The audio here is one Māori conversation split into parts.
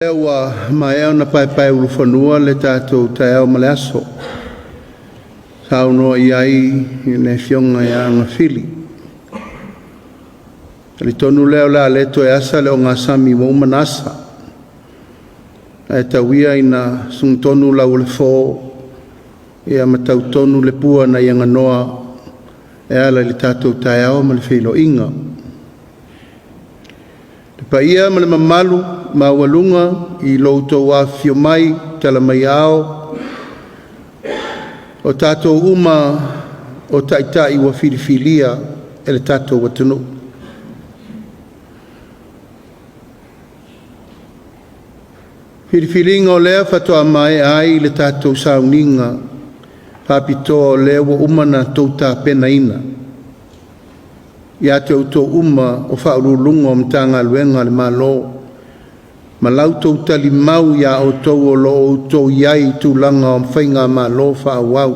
Ua mai ona pai ulu whanua le tātou tai au male aso. Sauno i ai ne fionga i anga whili. Ri tonu leo la leto e asa leo ngā sami wa umanasa. E tawia ina sung tonu la ule fō. E a matau tonu le pua na ianga noa. E ala li tātou tai au male whilo inga. Pa ia male mamalu ma walunga i loutou wa fio mai tala mai ao o tātou uma o taitai wa filifilia e le tātou watunu. Filifilinga o lea fatoa mai ai le tātou sauninga papitoa o lea wa umana touta pena ina. Ia te auto uma o whaurulunga o mtanga luenga le malo. Ma lautou tali mau ia o tau o lo o tau iai tūlanga o mwhainga malo whaawau.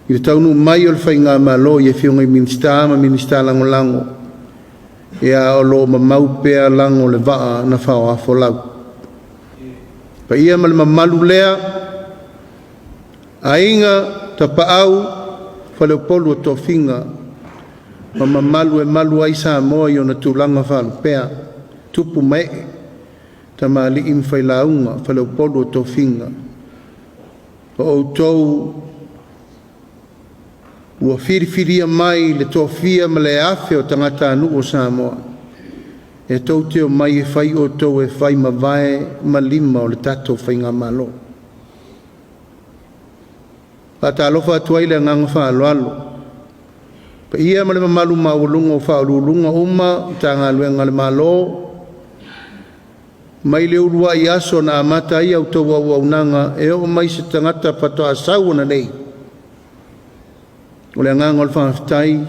I taunu mai o le whainga malo i e whiunga i minista lango lango. Ia o lo ma mau pea lango le waa na whao a wholau. Pa ia ma le mamalu lea. A inga ta paau whaleo polu o tō whinga. Ma mamalu e malu ai sa moa i ona tūlanga whalu pea. Tupu mai ta maali im whai launga whaleo polu o tō whinga. O tau ua whiriwhiria mai le tō whia ma le awhi o tangata anu o Samoa. E tau teo mai e whai o tau e whai ma vae ma lima o le tato whainga malo. Pata alofa atuai le nganga whaalo alo. Pa ia ma le mamalu mawalunga o whaolulunga uma tanga luenga le malo. Mai le urua i aso na amata ia au tau au nanga e o mai se tangata patoa sau na nei. O le nganga o le whaafitai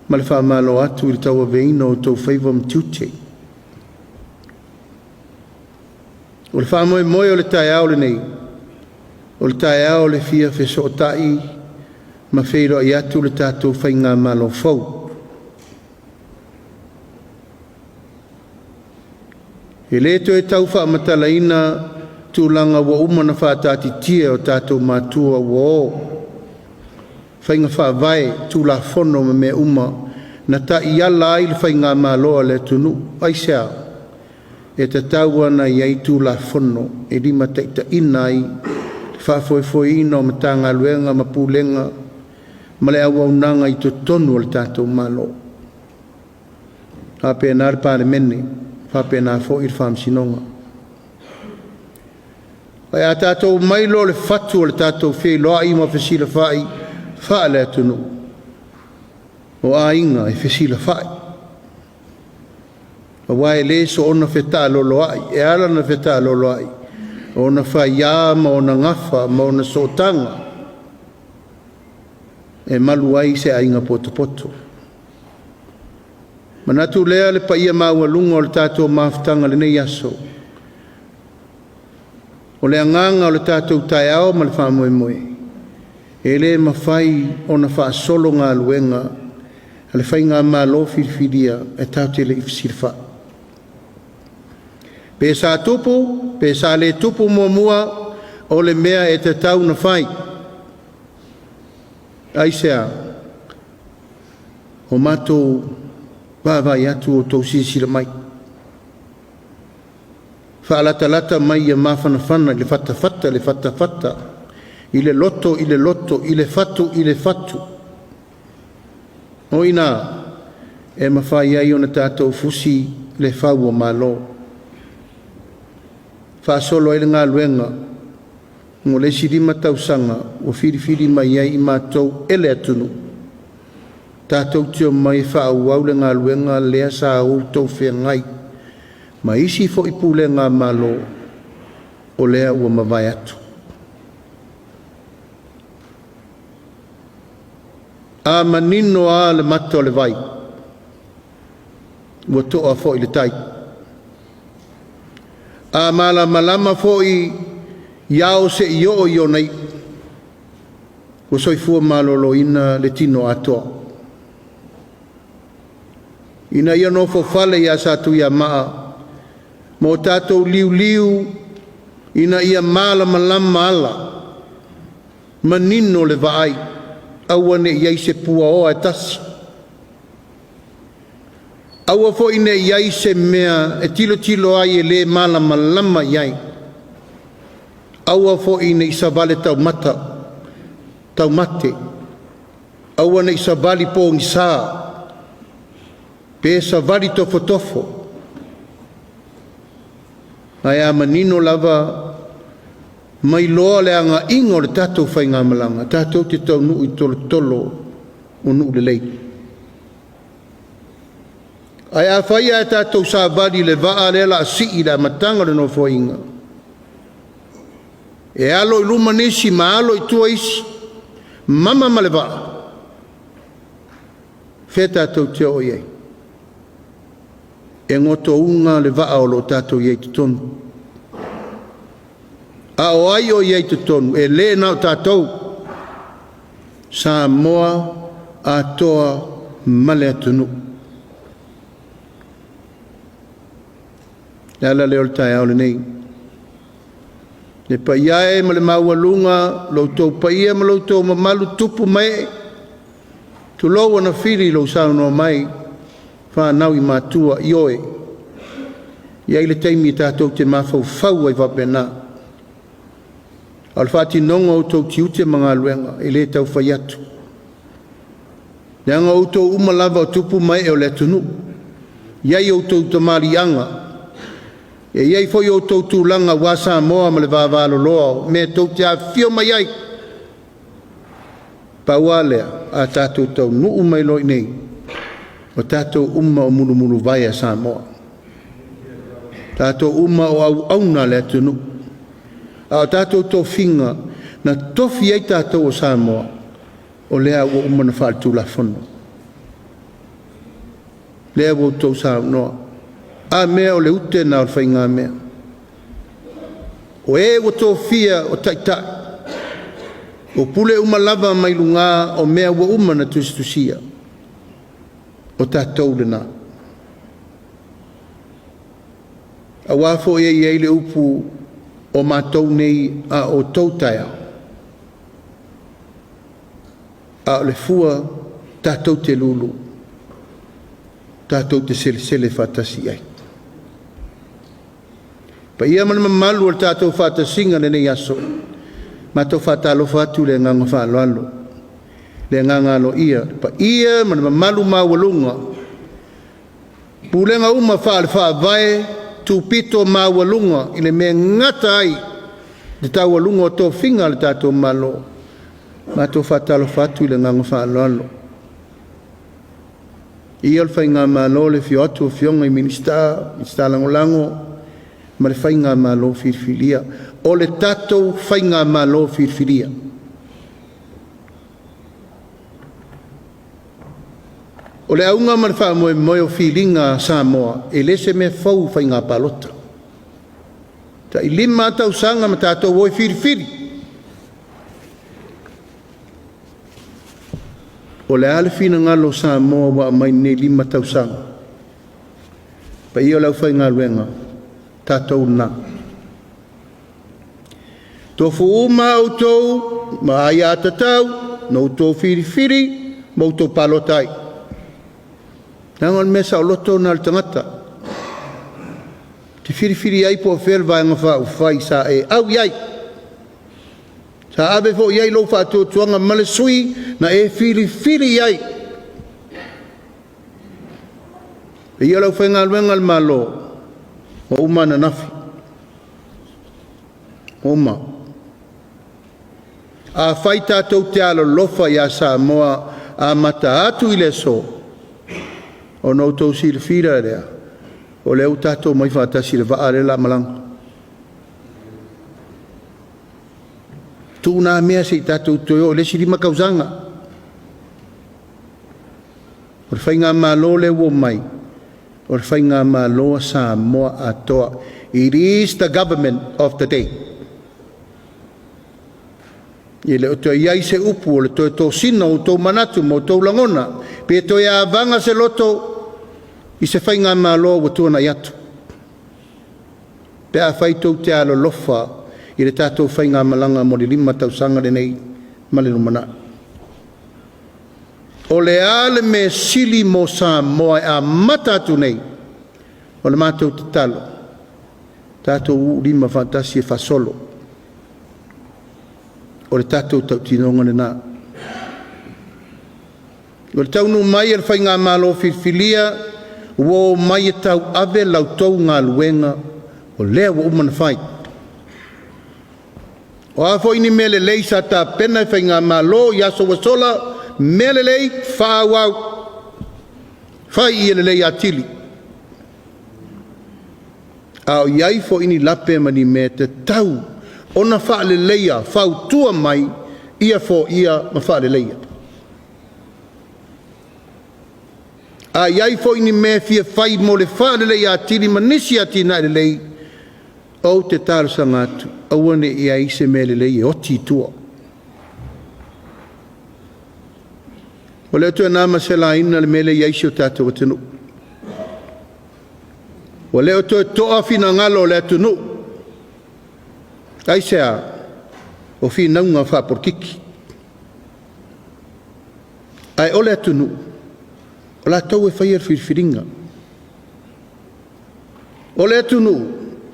ma le whaamalo atu i le tau aveina o tau whaiva mtiute. O le whaamoe moe o le tai au le nei. O le tai au le fia whesotai ma feiro i atu le tātou whainga malo fau. E leto e tau whaamatalaina tūlanga wa umana whaatati tia o tātou mātua wa o. Whainga whaavai tūla whono me me uma na ta i ala i le whainga malo le tunu aisea. E ta taua na iai tūla whono e rima teita inai whaafoefoi ina o matanga luenga mapulenga ma le au nanga i to tonu o le tātou malo. Hape nā le pāre mene, hape nā fo i le whaamsinonga. Ai a tātou mailo le fatu o le tātou whei loa i ma whesila whai, wha le atunu. O a inga e whesila whai. A wae le so ona wheta lolo ai, e ala na wheta lolo ai. Ona whai ia ma ona ngafa, ma ona sotanga. E malu ai se ainga poto poto. Manatu lea le pa ia mawalunga o le tātou maafutanga le nei aso. O le anganga o le tātou tai ao ma le whaamoe moe. E le mawhai o na wha solo ngā luenga. A le whai ngā malo whiriwhiria e tātou le ifsirwha. Pe sa tupu, pe sa le tupu mua o le mea e te tau na whai. Aisea, o mātou wāwai atu o tau sisira mai. Whaalata mai ia mawhanawhana, le whata, i le loto, i le fatu. O ina, e mawhai ai o na tātou fusi le whau o malo. Whaasolo e le ngā luenga, ngō le sirima tausanga o whiriwhiri mai ai i mātou ele atunu. Tātou tio mai whaau au le ngā luenga lea sa au tau whea ngai. Ma isi fo i pūle ngā malo o lea ua mawai atu. A manino a le mata o le vai. Ua toa fo i le tai. A malama fo i iao se i nei. O soifua malolo ina le tino atoa. Ina ia no fo fale ia sa tu ia maa mo tātou liu ina ia malama ala manino le vaai aua ne iai se pua o e tasi aua fo ine iai se mea e tilo ai e le malama iai aua fo ine isa vale tau mate aua ne isa vali po ngisa pe sa vali tofo ai a manino lava mai loa le anga ingo le tātou whainga malanga, tātou te tau nui tolo o nuu le lei. Ai a whaia e tātou sa vadi le vaa le la si i la matanga le no whainga. E alo i luma nisi ma alo i tua isi, mama ma le vaa. Whe tātou te o iei. E ngoto unga le vaa o lo tātou iei te tonu. A o ai o iei te tonu, e le nao tātou, sa moa a toa male atunu. Ala leo le tai au le nei. Le pa iae ma le maua lunga, lo tau pa ia ma lo tau mamalu tupu mai, tu lo wana whiri lo sao no mai, wha nau i mātua i oe. Iei le teimi tātou te mawhau ai wapena. Al fati nonga o tau tiute mga luenga, e le tau whai atu. Leanga o tau umalava o tupu mai e o le tunu. Iai o tau tamari anga. E iai foi o tau tūlanga wasa moa ma le vāvalo loa, me tau te a fio mai ai. Paualea a tātou tau nuu mai loi nei, o tātou umma o mulu vai a Samoa. Tātou umma o au auna le tunu. A tātou tō whinga na tofi ei tātou o Samoa o lea ua umana whātu la whono. Lea ua tō Samoa. A mea o le ute na o whainga mea. O e ua tō whia o taitai. O pule umalava mai lunga o mea ua umana tusia. O tātou le nā. A wafo e iei le upu o mātou nei a o tautaya. A le fua tātou te lulu. Tātou te sele whatasi ai. Pa ia mana malu al tātou whatasinga le nei aso. Mātou whatalo whatu le nganga whaloalo. Le nganga alo ia. Pa ia mana malu mawalunga. Pulenga uma whaale tupito mawalunga i le mea ngata ai le tawalunga o tō whinga le tātou malo ma tō whatalo whatu i le nganga whaaloalo i al whainga malo le fio atu o fionga i minista langolango ma le whainga malo whirwhiria o le tātou whainga malo whirwhiria o le aunga man wha moe o whilinga Samoa, e le se me fau whainga palota. Ta i lima tau sanga ma tātou oi whirwhiri. O le ale whina ngalo Samoa wa mai ne lima tau sanga. Pa i o lau whainga luenga, tātou na. Tō fuuma o tōu, ma ai atatau, no tō whirwhiri, mo tō palotai. Nangon mesa o loto na tangata. Te whirwhiri ai po whel vai ngawha whai sa e au iai. Sa abe fo iai lo whātua tuanga male sui na e whirwhiri iai. E ia lau whainga luenga malo o umana nafi. Oma. A whai tātou te alo lofa ia Samoa a mata atu i le so. O no tau sila whira rea. O leo tātou mai whātasi le vaa le la malanga. Tūna mea se tātou toyo, le siri makauzanga. O le whainga malo le wo mai. O le whainga malo Samoa atoa. It is the government of the day. I le o to iai se upu, o le to tō sina, o tō manatu, mo tō langona. Pe to ia vanga se loto, i se whainga malo o tūna i atu. pe a fai tau te alo lofa i le tātou whainga malanga mo le 5 tausanga le nei ma le numana. O le ale me sili mo Samoa a matatu nei o le mātou te talo tātou 5 fantasi e fasolo o le tātou tau tinonga le nā o le taunu mai e le whainga malo filfilia wo mai e tau ave lau tau ngā luenga o lea wa umana whai o a fo ini mele lei sa ta pena e whainga malo i aso wasola mele lei whāwau whai i ele lei atili au iai fo ini lape mani me te tau ona whaale leia whau tua mai ia fo ia ma whaale leia a iai fo ini me fia whai mo le whaale leia atili manisi atina ele lei au te tāru sa ngātu awane ia ise mele lei e oti tua o le tua nama se la ina le mele ia ise o tātou atinu o le tua toa fina ngalo le atinu ai sea o fi naunga wha por kiki ai o le atinu o la tau e whaia whiringa o le atinu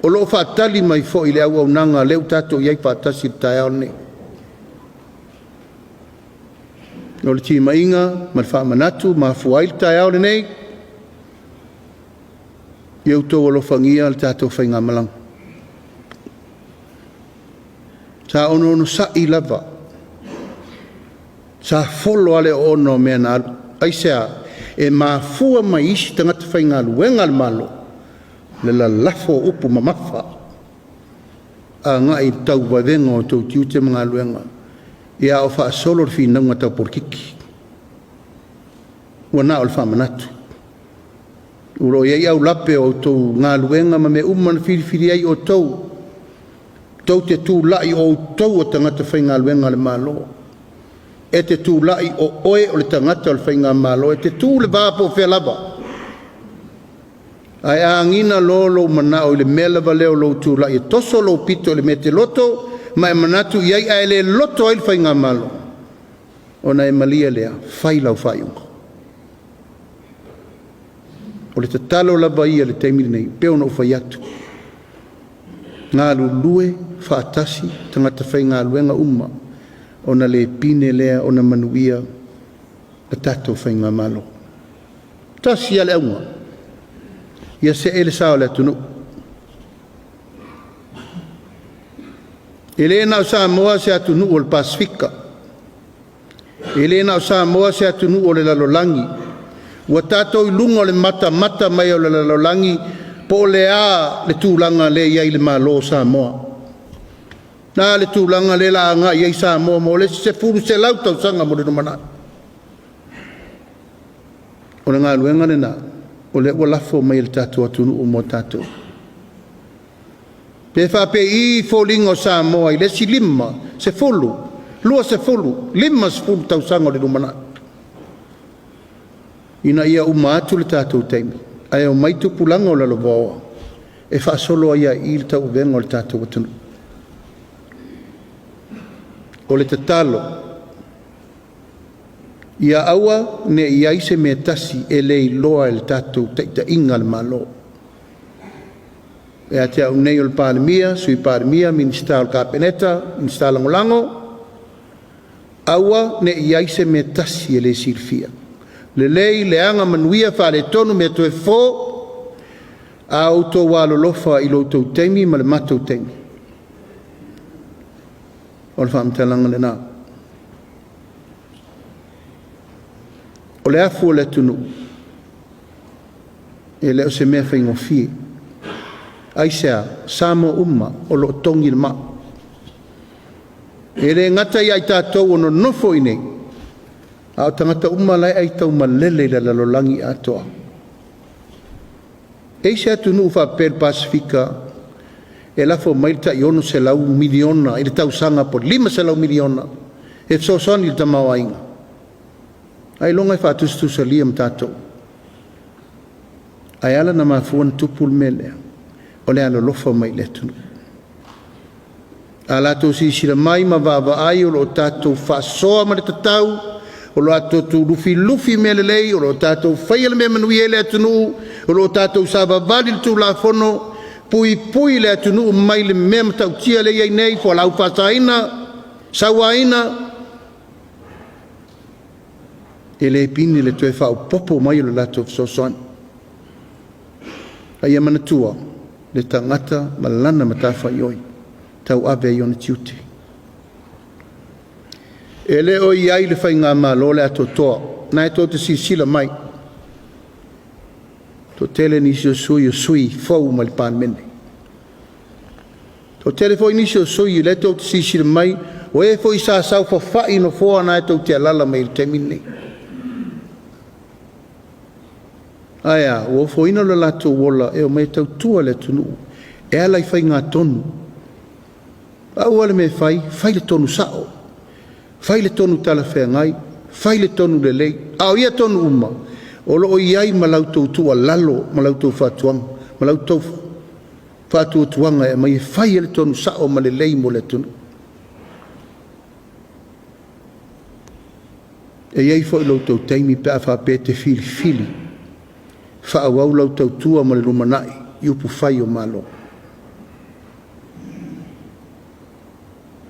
o lo whaatali mai fo i le au au nanga leu tātou iai whaatasi tae au nei. O le ti mainga, ma le whaamanatu, ma fuail tae au le nei, iau tau alo whangia le tātou whainga malang. Sa ono ono sa i lava, sa folo ale ono mea na alu, aisea, e ma fua mai isi tangata whainga luenga le malo, le la lafo upu mamafa a ngai tau wavenga o tau tiute mga luenga ia o wha solo fi naunga tau porkiki wana o le wha manatu uro ia iau lape o tau ngā luenga ma me umana whiri ai o tau te tū lai o tau o tangata whai ngā luenga le malo e te tū lai o oe o le tangata o le whai ngā malo e te tū le vapo whea lava ai angina lolo mana o le mela valeo lo tu la e toso lo pito le mete loto ma e manatu iai ai le loto ai fai ngā malo ona e malia lea fai lau fai ungo o le tatalo la baia le teimiri nei peo no fai atu ngā lulue whaatasi tangata fai ngā luenga umma ona le pine lea ona manuia le tato fai ngā malo tasi ale aunga ia se ele sao le tunu ele na Samoa se atunu o le Pasifika ele na Samoa se atunu o le lalolangi ua tātou i lunga o le mata mai o le lalolangi po le a le tūlanga le iai le malo Samoa na le tūlanga le la anga iai Samoa mo le se furu se lau tau sanga mo le numana o le ngā luenga le na o le ua lafo mai le tātou atunu o mo tātou. Pe whape i fōlinga o Samoa i le si lima, se fulu, lua se fulu, lima se fulu tau sanga o le lumana. Ina ia uma atu le tātou teimi, ai o mai tupulanga o lalo vaoa, e whaasolo ia i le tau venga o le tātou atunu. O le tatalo, ia aua ne ia ise me tasi e lei loa el tātou teita inga le malo. E a te au nei o le pālemia, sui pālemia, minista o le kāpeneta, minista langolango, aua ne ia ise me tasi e le sirfia. Le lei le anga manuia whare tonu me to e fō, a auto walo lofa i lo tau teimi ma le matou teimi. O le whaamtalanga le nā. O le afu o le tunu, e leo se mea whaingo fie, aisea, Samo umma, o lo tongi le maa. E le ngata i ai tātou ono nofo i nei, a o tangata umma lai ai tau malele le lalolangi atoa. E se atunu ufa per Pasifika, e lafo mailta i ono se lau miliona, i le tau sanga po 5 se lau miliona, e so soni le tamau ainga. Ai longa fa tu salia mtato ai ala na mafuan tupul mele o le alolofa mai le tunu. A latou sisira mai ma vaavaai o loo tatou faasoa ma le tatau, o loo tatou lufi mea lelei, o loo tatou faia le mea manuia le atunuu, o loo tatou savavali le tulafono, pui le atunuu mai le mea matautia le iai nei, po lau fasaina, sauaina, e le pini le toe faaupopo mai o le latou fesoasoani. Aia manatua le tangata ma lana matafaioi tau ave i ona tiuti. E le o iai le whainga malo le atotoa, na e tō te sisila mai. Tō tele nisi o sui fau ma le pānmene. Tō tele fo nisi o sui le tō te sisila mai, o e fo i sa sau fa fai no foa na e tō te alala mai le temine. Aia, o fo ina le lato wola e o mai tau tua le tunu, e ala i whainga tonu. Au ale me fai le tonu sao, fai le tonu tala whea ngai, fai le tonu le lei, au ia tonu uma, o loo iai ma lau tau tua lalo, ma lau tau whatuanga, ma lau tau whatua tuanga e mai fai le tonu sao ma le lei mo le tonu. E iai fo i lau tau teimi pe a whape te fili, wha au au lau tau tua ma le lumanai, i upu fai o malo.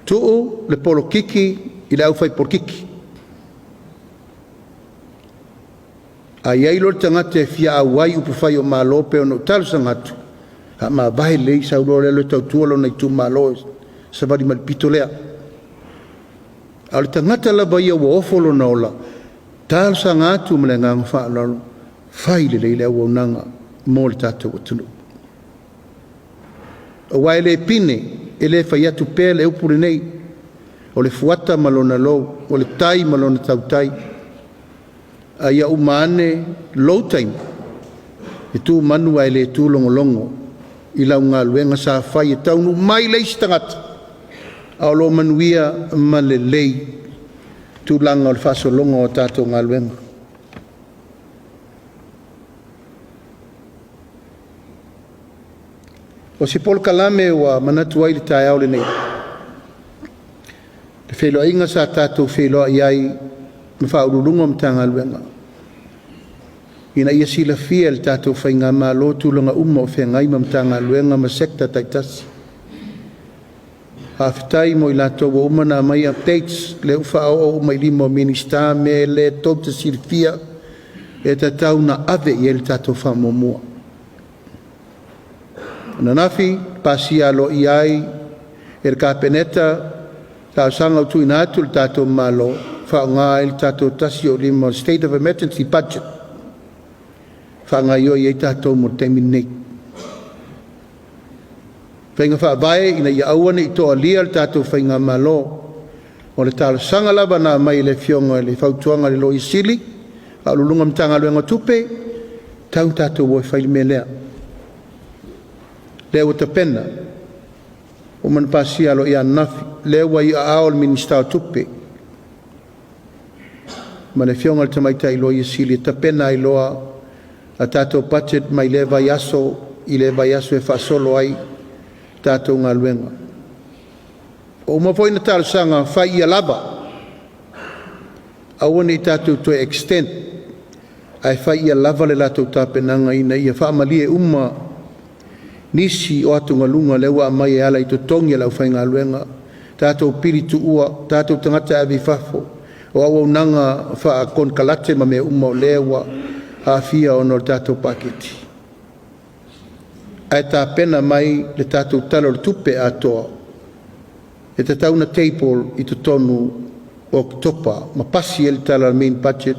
Tu'u le polo kiki i le au fai por kiki. A iai lo tangata e fia awai upu fai o malo pe ono talu sangatu. Ha ma vai lei sa ulo le tau tua lo nei tu malo sa vari malpito lea. A le tangata la vai o ofolo na ola. Talu sangatu mele ngang faa lalo. Fai le lei le au nanga mo le tata o tunu. O wai le pine e le fai atu pēle e upure nei, o le fuata malona lou, o le tai malona tautai, a ia umane low time, e tu manu ai le tu longo, i lau ngā luenga sa fai e taunu mai leisi tangata, a o lo manuia ma le lei, tu langa o le faso longo o tātou ngā luenga. O si pol kalame wa manatu ai le tae au le nei. Le wheloa inga sa tātou wheloa iai me whaururunga mtanga luenga. Ina ia sila fia le tātou whainga mā lotu longa uma o whengai ma mtanga luenga ma sekta taitasi. Hawhitai mo i lato wa umana mai updates le ufa o mai limo minista me le tauta silfia e tatau na ave i le tātou whamomua. Nanafi pasia lo iai er kapeneta ta sanga tu inatu tato malo fa nga il tato tasio limo state of emergency budget fa nga yo ye tato mo terminate venga fa vai ina ia awane to alia tato venga malo o le talo sanga lava na mai le fionga le fautuanga le lo isili a lulunga mtanga luenga tupe tau tato wo fa ilmelea lewa te pena o man pasia lo ia nafi lewa i ao le minister tupe ma le fionga te mai tai lo i sili te pena i loa a tato budget mai leva yaso i leva yaso e fa solo ai tato ngā luenga o ma foi na tal sanga fai ia lava a wani tato to extent ai fai ia lava le lato tapenanga ina ia fa amalie nisi o atu ngalunga lewa mai ala i totongi lau whainga luenga. Tātou piritu ua, tātou tangata avi fafo. O au nanga wha kon kalate ma me uma o lewa a fia o nor tātou paketi. Ai tā pena mai le tātou talo le tupe atoa. E te tauna table i tonu o topa, ma pasi el tala main budget,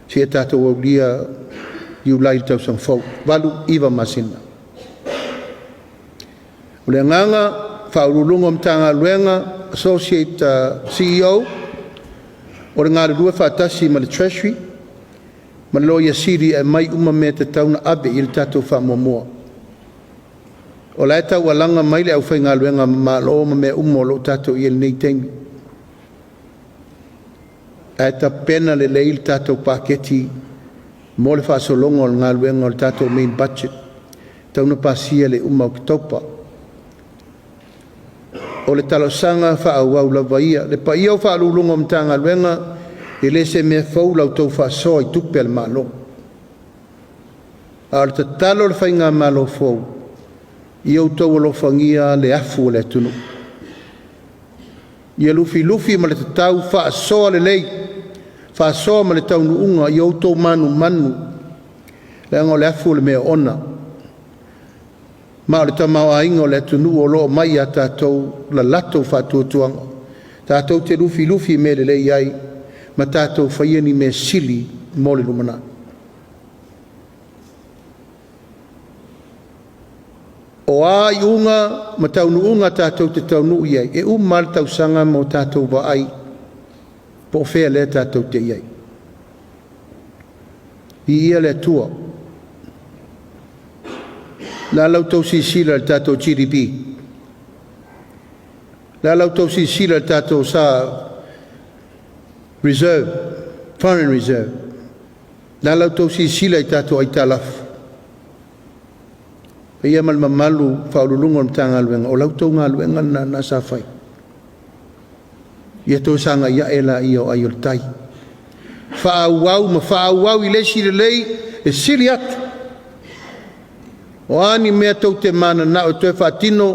si e tātou o lia iu lai tau sang fau. Walu iwa masina. O le nganga, whaurulunga mtanga luenga, associate CEO, o le ngāre rua whaatasi ma le treasury, ma le loia siri e mai uma me te tauna abe i le tātou whamomoa. O lai tau alanga mai le au whai ngā luenga ma lo ma me uma o lo tātou i le nei teimi. E ta pena le lei le tātou paketi, mo le whaasolonga o le ngā luenga o le tātou main budget. tauna pasia le uma o ki taupa. O le talosanga whaauau lava ia. Le pa ia o whaalulunga o mtanga luenga e le se mea fau lau tau whaasoa i tupe al malo. A le tatalo le whainga malo fau. Ia o tau alofangia le afu o le tunu. Ia lufi ma le tatau whaasoa le lei. Whaasoa ma le tau nuunga i o tau manu. Le anga le afu le mea ona. Ma le tamau ainga o le tunu o loo mai a tātou la lato whatuatuanga. Tātou te lufi me le lei ai. Ma tātou whaiani me sili mo le lumana. O a i unga, ma taunu unga tātou te taunu iai. E mal tau sanga mo tātou wa ai. Po whea le tātou te iai. I ia le tua. La lau tau si sila le tātou GDP. La lau tau si sila le tātou sa reserve, foreign reserve. La lau tau si sila le tātou ai talafu. Ia malu whaurulunga o mtanga luenga. O lau tau ngā luenga na sa whai. Ia tau sanga ia ela ia o aiol tai. Whaauau i lesi le lei e siri atu. O ani mea tau te mana na o tue whaatino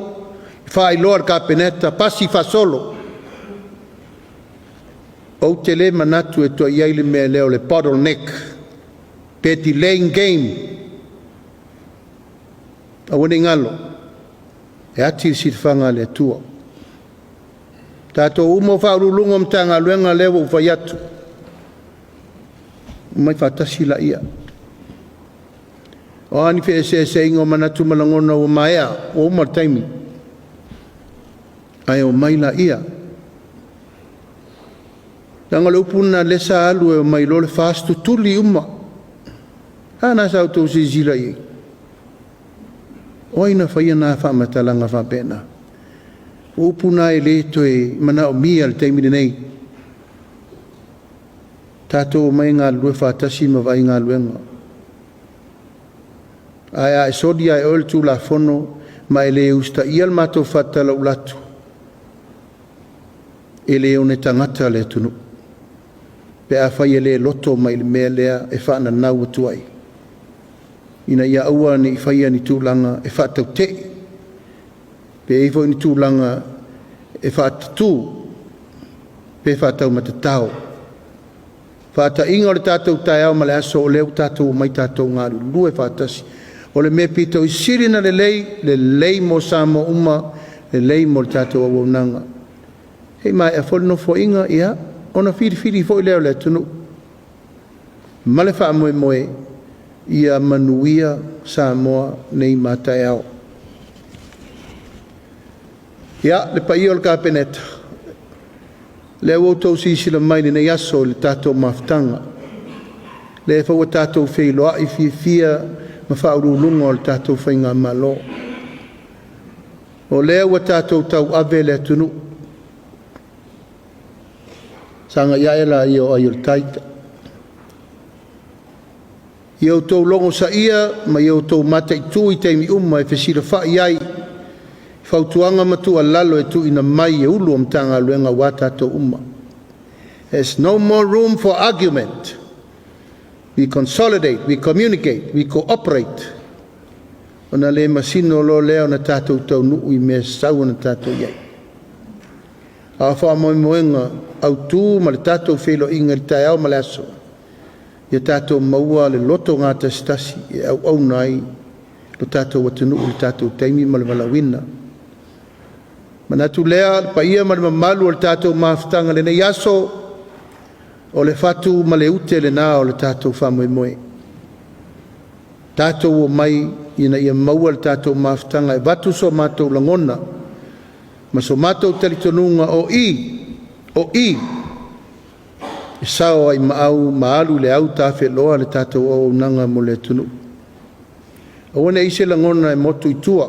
whaailoa ka peneta pasi whasolo. O te le manatu e toa iaile mea leo le bottleneck. Peti lane game. A wane ngalo, e ati sirwhanga le tua. Tātou umo whaurulunga mtanga luenga lewa ufayatu. Mai whatasi la ia. O ani whi se ingo manatu malangona o maea, o umar taimi. Ai o mai la ia. Tanga le upuna lesa alu e o mai lo le fastu tuli uma. Hana sa auto si zila ia. Oina whaia nā whamatalanga whapena. Upuna e le toe mana o mia le teimine nei. Tātou mai ngā lue whātasi ma vai ngā luenga. Ai e sodia e oil tū la whono ma e le usta ia le mātou whatala ulatu. E le one tangata le tunu. Pe a whai e le loto mai le mea lea e whaana nau atuai. Ina ia aua ni whaia ni tūlanga e whātau te. Pe eifo ni tūlanga e whātatu. Pe whātau matatau. Whāta inga o le tātou tai au ma le aso o leo tātou o mai tātou ngāru. Lue whātasi. O le mea pito i sirina le lei mo sa mo uma, le lei mo le tātou au nanga. Hei mai e wholino fo inga ia, ona whiri fo i leo le tunu. Male wha moe. Ia manuia Samoa nei matai au. Ia, le pa ia o le kapeneta. Le au tau sisila mai nei aso le tātou maftanga. Le whaua tātou wheiloa i fia ma whaurulunga o le tātou whainga malo. O le au tātou tau ave le tunu. Sanga ia ela i o aiol taita. Ia o tau longo sa ia, ma ia o tau mata i tū i teimi uma e whesira wha iai. Whautuanga matua lalo e tu ina mai e ulu am tanga luenga wata tau uma. There's no more room for argument. We consolidate, we communicate, we cooperate. Ona le masino lo leo na tātou tau nuu i mea sau na tātou iai. A wha moenga au tū ma le tātou whelo inga i tai au ma le aso. Ia tātou maua le loto ngāta stasi e au nai lo tātou watunu le tātou teimi ma le malawina. Manatu lea pa ia ma le mamalu o le tātou maafutanga le nei aso o le fatu ma le ute le nā o le tātou whamoemoe. Tātou o mai ina ia maua le tātou maafutanga e watu so mātou langona ma so mātou talitonunga o i e sao ai maau maalu le au tafe loa le tātou o nanga mo le tunu. O wane ise langona e motu i tua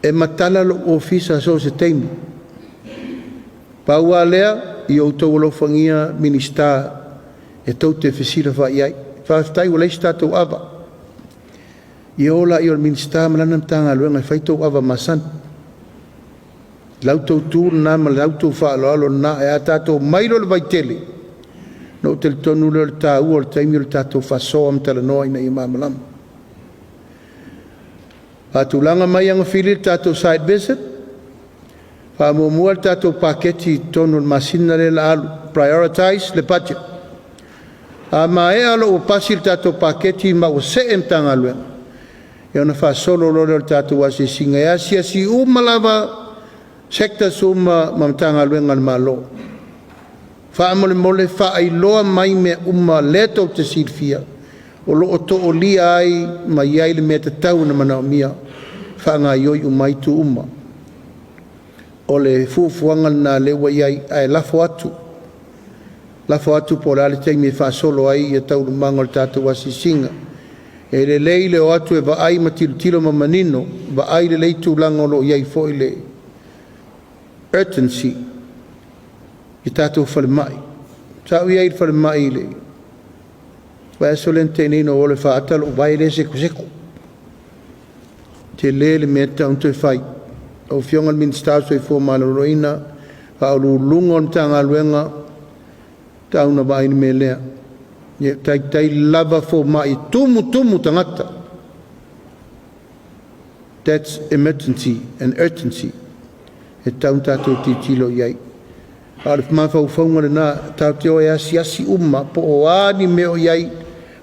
e matala lo ofisa so se teimi. Paua lea i o tau alofangia minista e tau te whesira wha iai. Whaftai o leis tātou awa. I ola i o minista malana mtanga luenga whaitou ava masan. Lautou tūru nā ma lautou whaaloalo nā e a tātou mairo le vaitele. No te tonu le tā ua le taimi le tātou whasoa mtala noa ina i māmalama. Pātulanga mai anga whiri le tātou side visit. Whamomua le tātou paketi tonu le masina le la alu. Prioritize le budget. A ma e alo o pasi le tātou paketi ma o se mtanga luenga. E ona whasolo lo le tātou wasi singa e asia si umalava sekta suma mamtanga luenga le malo. Whaamole mole whaailoa mai me leto te sirfia. O lo o to o lia ai ma iai le mea te tau na mana o mia. Whaanga ioi umai tu uma. O le fufuanga na lewa iai ai lafo atu. Lafo atu po la le teimi whaasolo ai e tau lumanga le tātou wasi singa. E le leile o atu e vaai ma tilo ma manino. Vaai le leitu langa o lo iai fo le urgency i tātou whare mai. Tau iai le whare mai le. Wai aso lente nino o le whaatalo o vai le seko seko. Te le mea taunto e whai. O fionga minister so i fō mana roina. Whaolu lunga o tanga luenga. Tauna vai ni me lea. Tai lava fō mai tumu tangata. That's emergency and urgency. E taun tātou titilo iai. Aare mawhau whaunga na tau te oe asi uma po o ani meo iai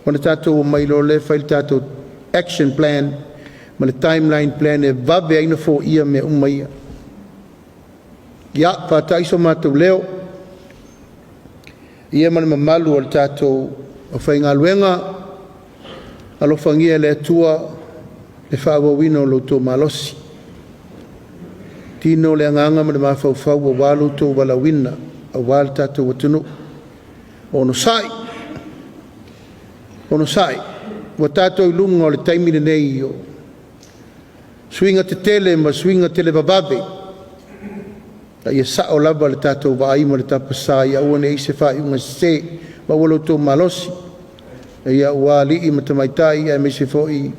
o na tātou o mailo le whail tātou action plan ma le timeline plan e vawe aina fo ia me ia. Ia, whātaiso mātou leo. Ia mana mamalu o le tātou o whainga luenga alofangia le atua le whaawawina o loto malosi. Tino le anganga ma le mawhauwhau o walu tō walawina a wal tātou watunu. Ono sai. Wa tātou lunga o le taimine nei o swinga te tele ma swinga tele bababe. A ia sa o lava le tātou wa aima le tapasa ia ua ne ise wha iunga se ma walo tō malosi. A ia ua li i matamaitai a me se fo i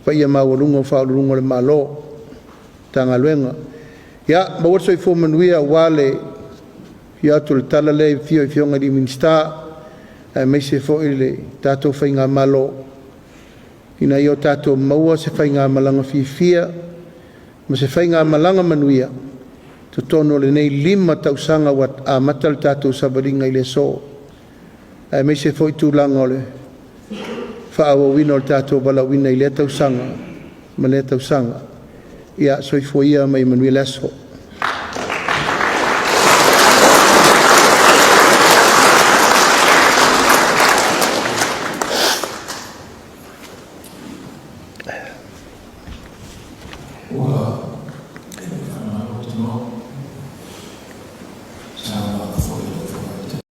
pa ia mawalunga o whaolunga le malo. Tanga luenga. Ia, ma wato i fō manuia wale ia tu le tala le fio i fionga di minsta me se fo i le tātou whainga malo. Ina i o tātou maua se whainga malanga fia ma se whainga malanga manuia. To tono le nei 5 tausanga wat a matal tātou sabaringa i le so. Me se fo i tūlanga o le whaawawina o le tātou balawina i le tausanga ma le tausanga. Ia soifoia mai Manuel Aso. Ua, e whanau tino.